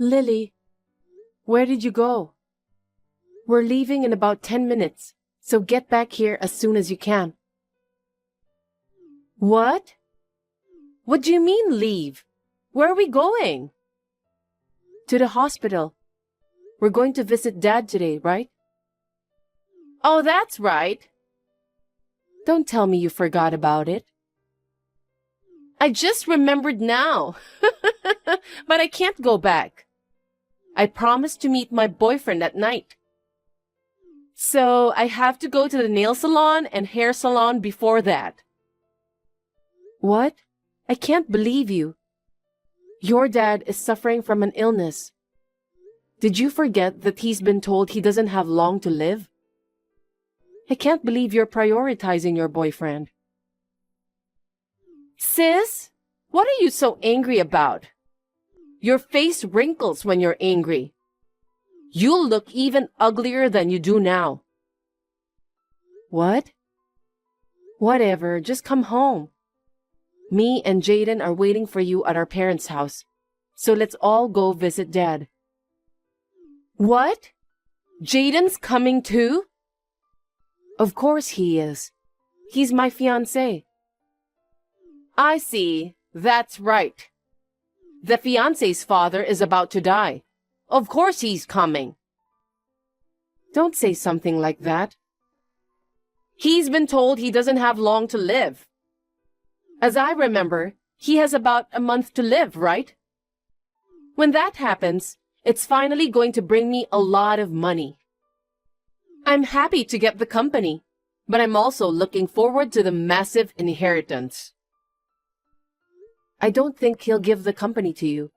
Lily, where did you go? We're leaving in about 10 minutes, so get back here as soon as you can. What? What do you mean leave? Where are we going? To the hospital. We're going to visit Dad today, right? Oh, that's right. Don't tell me you forgot about it. I just remembered now. But I can't go back. I promised to meet my boyfriend at night. So I have to go to the nail salon and hair salon before that. What? I can't believe you. Your dad is suffering from an illness. Did you forget that he's been told he doesn't have long to live? I can't believe you're prioritizing your boyfriend. Sis, what are you so angry about? Your face wrinkles when you're angry. You'll look even uglier than you do now. What? Whatever, just come home. Me and Jaden are waiting for you at our parents' house, so let's all go visit Dad. What? Jaden's coming too? Of course he is. He's my fiancé. I see. That's right. The fiancé's father is about to die. Of course he's coming. Don't say something like that. He's been told he doesn't have long to live. As I remember, he has about a month to live, right? When that happens, it's finally going to bring me a lot of money. I'm happy to get the company, but I'm also looking forward to the massive inheritance. I don't think he'll give the company to you.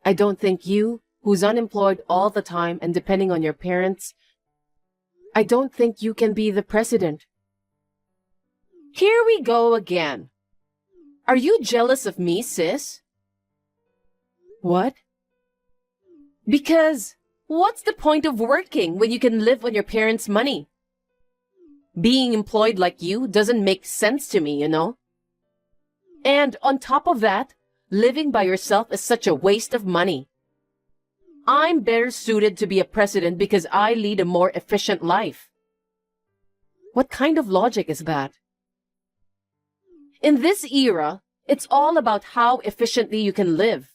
I don't think you, who's unemployed all the time and depending on your parents, I don't think you can be the president. Here we go again. Are you jealous of me, sis? What? Because what's the point of working when you can live on your parents' money? Being employed like you doesn't make sense to me, you know? And on top of that, living by yourself is such a waste of money. I'm better suited to be a president because I lead a more efficient life. What kind of logic is that? In this era, it's all about how efficiently you can live.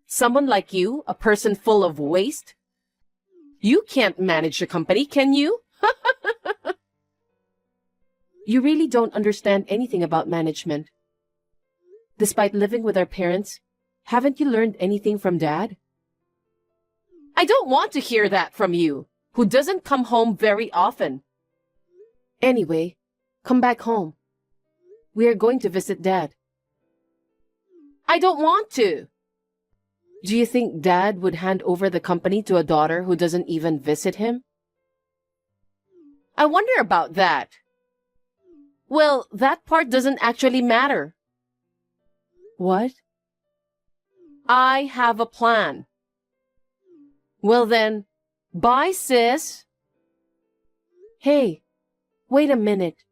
Someone like you, a person full of waste? You can't manage a company, can you? You really don't understand anything about management. Despite living with our parents, haven't you learned anything from Dad? I don't want to hear that from you, who doesn't come home very often. Anyway, come back home. We are going to visit Dad. I don't want to. Do you think Dad would hand over the company to a daughter who doesn't even visit him? I wonder about that. Well, that part doesn't actually matter. What? I have a plan. Well then, bye, sis. Hey, wait a minute.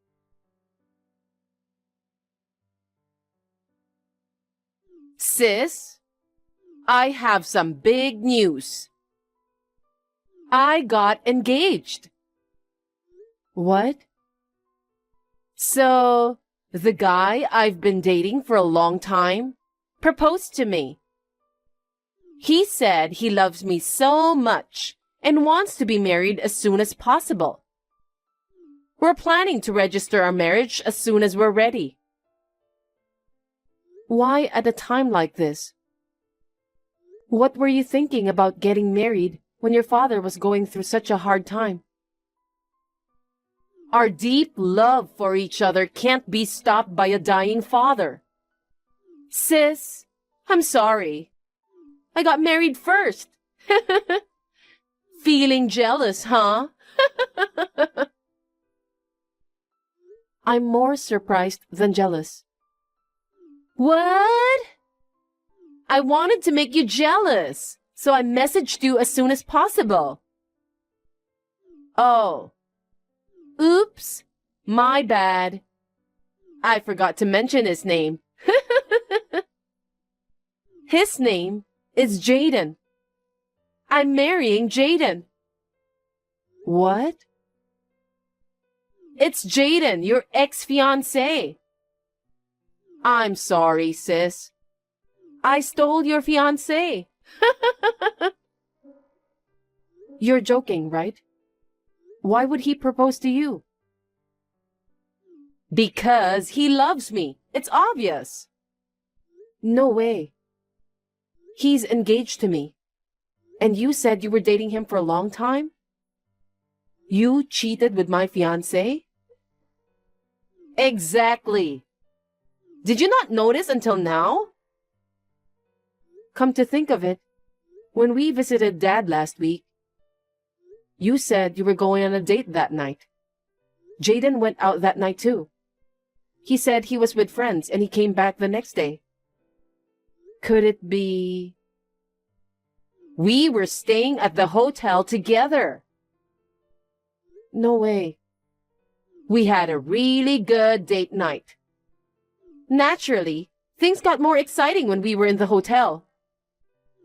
Sis, I have some big news. I got engaged. What? So, the guy I've been dating for a long time proposed to me. He said he loves me so much and wants to be married as soon as possible. We're planning to register our marriage as soon as we're ready. Why at a time like this? What were you thinking about getting married when your father was going through such a hard time? Our deep love for each other can't be stopped by a dying father. Sis, I'm sorry. I got married first. Feeling jealous, huh? I'm more surprised than jealous. What? I wanted to make you jealous, so I messaged you as soon as possible. Oh. Oops. My bad. I forgot to mention his name. His name It's Jaden. I'm marrying Jaden. What? It's Jaden, your ex-fiancé. I'm sorry, sis. I stole your fiancé. You're joking, right? Why would he propose to you? Because he loves me. It's obvious. No way. He's engaged to me. And you said you were dating him for a long time? You cheated with my fiancé? Exactly. Did you not notice until now? Come to think of it, when we visited Dad last week, you said you were going on a date that night. Jaden went out that night too. He said he was with friends and he came back the next day. Could it be... We were staying at the hotel together. No way. We had a really good date night. Naturally, things got more exciting when we were in the hotel.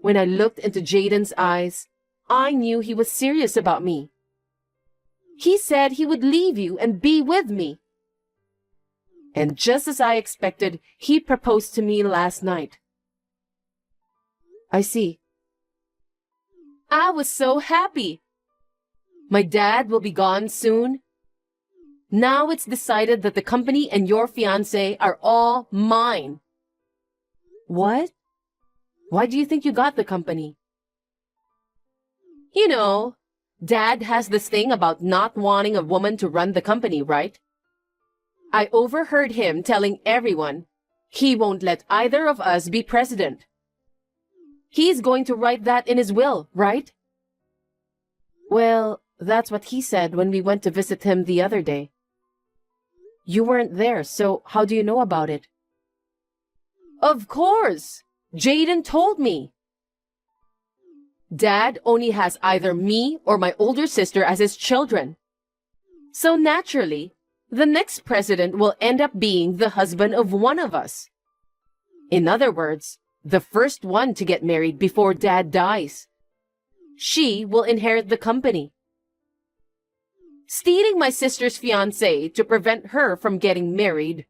When I looked into Jaden's eyes, I knew he was serious about me. He said he would leave you and be with me. And just as I expected, he proposed to me last night. I see. I was so happy. My dad will be gone soon. Now it's decided that the company and your fiancé are all mine. What? Why do you think you got the company? You know, Dad has this thing about not wanting a woman to run the company, right? I overheard him telling everyone he won't let either of us be president. He's going to write that in his will, right? Well, that's what he said when we went to visit him the other day. You weren't there, so how do you know about it? Of course! Jaden told me. Dad only has either me or my older sister as his children. So naturally, the next president will end up being the husband of one of us. In other words, the first one to get married before Dad dies. She will inherit the company. Stealing my sister's fiancé to prevent her from getting married.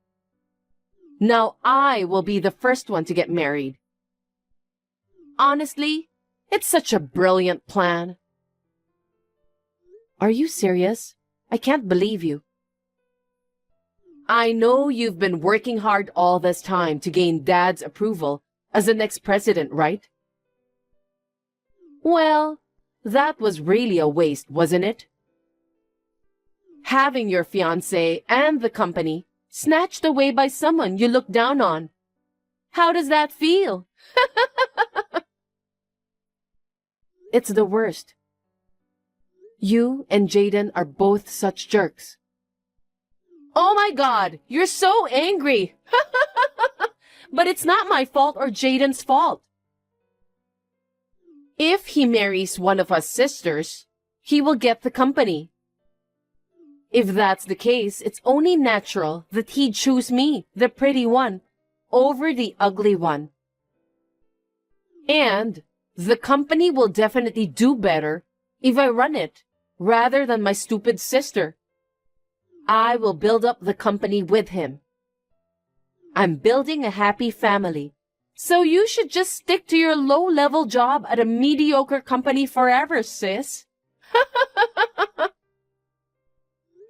Now I will be the first one to get married. Honestly, it's such a brilliant plan. Are you serious? I can't believe you. I know you've been working hard all this time to gain Dad's approval as the next president, right? Well, that was really a waste, wasn't it? Having your fiancé and the company snatched away by someone you look down on. How does that feel? It's the worst. You and Jaden are both such jerks. Oh my God, you're so angry. But it's not my fault or Jaden's fault. If he marries one of us sisters, he will get the company. If that's the case, it's only natural that he'd choose me, the pretty one, over the ugly one. And the company will definitely do better if I run it, rather than my stupid sister. I will build up the company with him. I'm building a happy family, so you should just stick to your low-level job at a mediocre company forever, sis.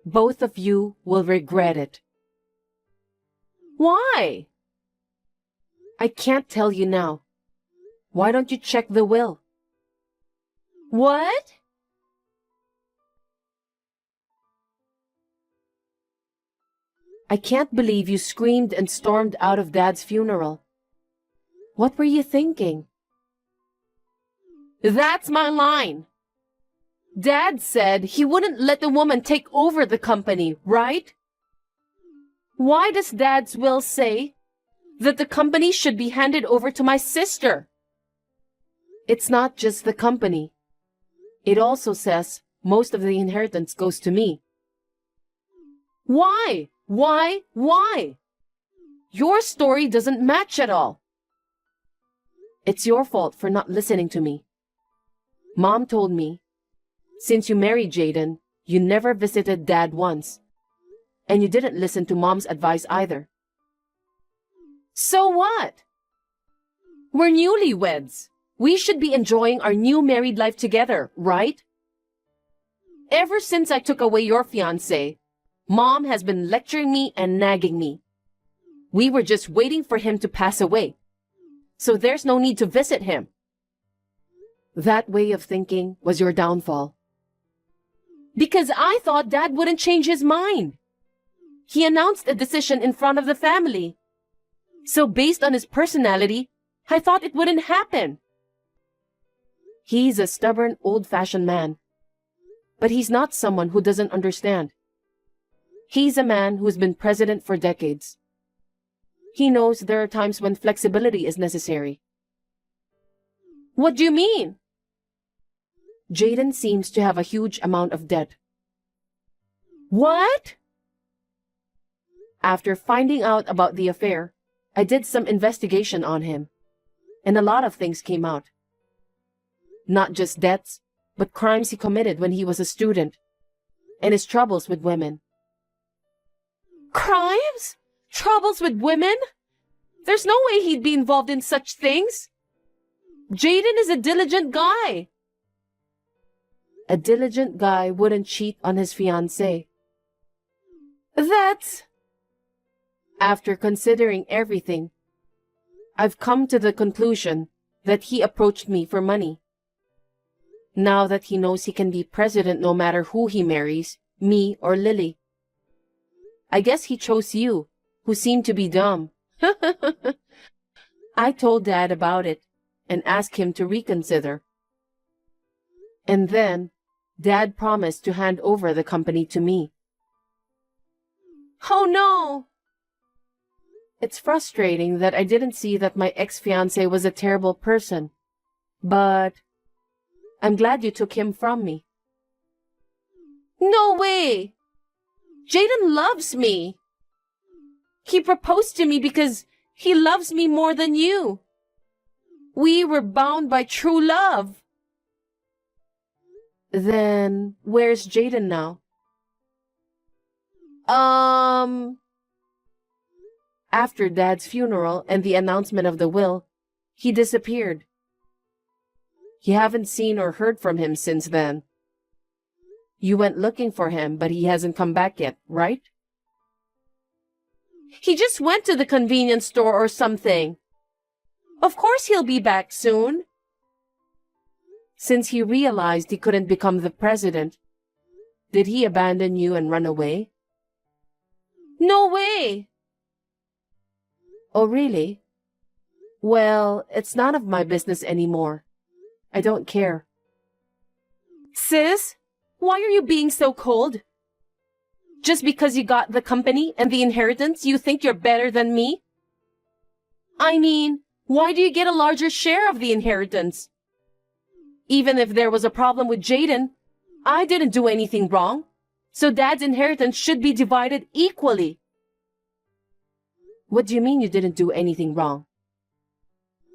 Both of you will regret it. Why? I can't tell you now. Why don't you check the will? What? I can't believe you screamed and stormed out of Dad's funeral. What were you thinking? That's my line. Dad said he wouldn't let the woman take over the company, right? Why does Dad's will say that the company should be handed over to my sister? It's not just the company. It also says most of the inheritance goes to me. Why? Why? Your story doesn't match at all. It's your fault for not listening to me. Mom told me, since you married Jaden, you never visited Dad once. And you didn't listen to Mom's advice either. So what? We're newlyweds. We should be enjoying our new married life together, right? Ever since I took away your fiancé, Mom has been lecturing me and nagging me. We were just waiting for him to pass away, so there's no need to visit him. That way of thinking was your downfall. Because I thought Dad wouldn't change his mind. He announced a decision in front of the family. So based on his personality, I thought it wouldn't happen. He's a stubborn, old-fashioned man. But he's not someone who doesn't understand. He's a man who's been president for decades. He knows there are times when flexibility is necessary. What do you mean? Jaden seems to have a huge amount of debt. What? After finding out about the affair, I did some investigation on him, and a lot of things came out. Not just debts, but crimes he committed when he was a student, and his troubles with women. Crimes? Troubles with women? There's no way he'd be involved in such things. Jaden is a diligent guy. A diligent guy wouldn't cheat on his fiancée. That's... After considering everything, I've come to the conclusion that he approached me for money. Now that he knows he can be president no matter who he marries, me or Lily. I guess he chose you, who seem to be dumb. I told Dad about it and asked him to reconsider. And then, Dad promised to hand over the company to me. Oh no! It's frustrating that I didn't see that my ex-fiancé was a terrible person. But I'm glad you took him from me. No way! Jaden loves me. He proposed to me because he loves me more than you. We were bound by true love. Then, where's Jaden now? After Dad's funeral and the announcement of the will, he disappeared. You haven't seen or heard from him since then. You went looking for him, but he hasn't come back yet, right? He just went to the convenience store or something. Of course he'll be back soon. Since he realized he couldn't become the president, did he abandon you and run away? No way! Oh, really? Well, it's none of my business anymore. I don't care. Sis, why are you being so cold? Just because you got the company and the inheritance, you think you're better than me? I mean, why do you get a larger share of the inheritance? Even if there was a problem with Jaden, I didn't do anything wrong, so Dad's inheritance should be divided equally. What do you mean you didn't do anything wrong?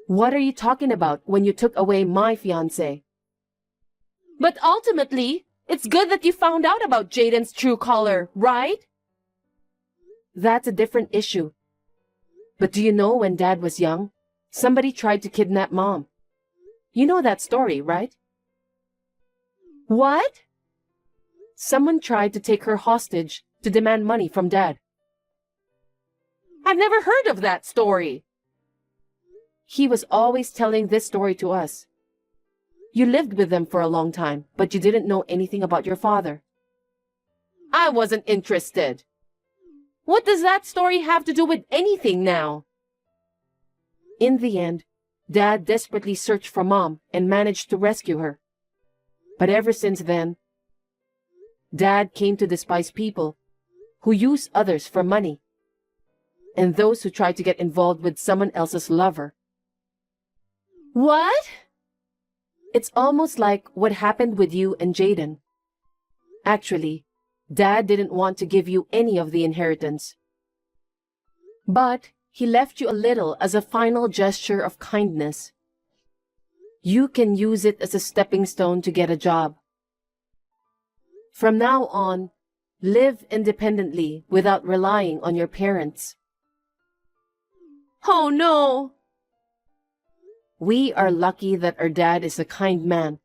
What are you talking about when you took away my fiancé? But ultimately, it's good that you found out about Jaden's true color, right? That's a different issue. But do you know when Dad was young, somebody tried to kidnap Mom? You know that story, right? What? Someone tried to take her hostage to demand money from Dad. I've never heard of that story. He was always telling this story to us. You lived with them for a long time, but you didn't know anything about your father. I wasn't interested. What does that story have to do with anything now? In the end, Dad desperately searched for Mom and managed to rescue her. But ever since then, Dad came to despise people who use others for money and those who try to get involved with someone else's lover. What? It's almost like what happened with you and Jaden. Actually, Dad didn't want to give you any of the inheritance. But he left you a little as a final gesture of kindness You can use it as a stepping stone to get a job. From now on, live independently without relying on your parents. Oh no! We are lucky that our dad is a kind man.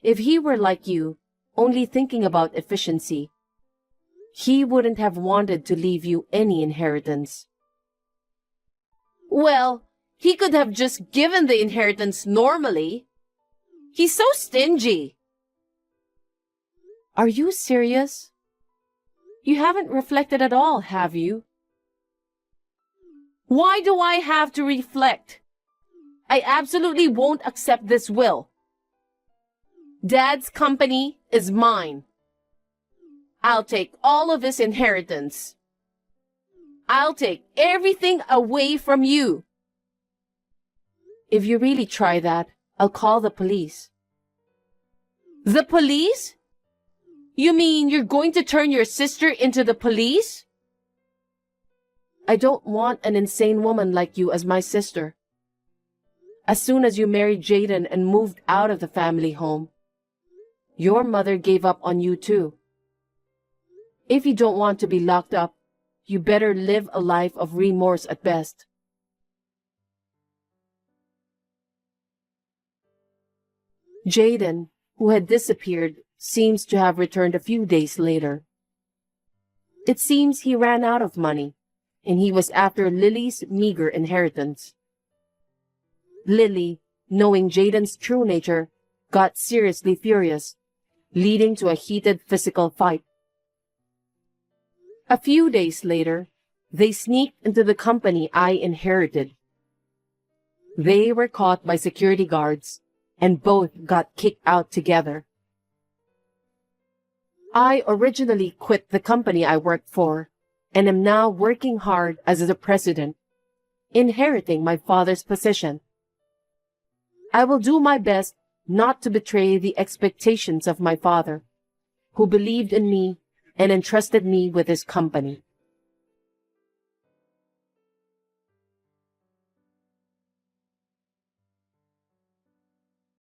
If he were like you, only thinking about efficiency, he wouldn't have wanted to leave you any inheritance. Well, he could have just given the inheritance normally. He's so stingy. Are you serious? You haven't reflected at all, have you? Why do I have to reflect? I absolutely won't accept this will. Dad's company is mine. I'll take all of his inheritance. I'll take everything away from you. If you really try that, I'll call the police. The police? You mean you're going to turn your sister into the police? I don't want an insane woman like you as my sister. As soon as you married Jaden and moved out of the family home, your mother gave up on you too. If you don't want to be locked up, you better live a life of remorse at best. Jaden, who had disappeared, seems to have returned a few days later. It seems he ran out of money, and he was after Lily's meager inheritance. Lily, knowing Jaden's true nature, got seriously furious, leading to a heated physical fight. A few days later, they sneaked into the company I inherited. They were caught by security guards, and both got kicked out together. I originally quit the company I worked for, and am now working hard as the president, inheriting my father's position. I will do my best not to betray the expectations of my father, who believed in me and entrusted me with his company.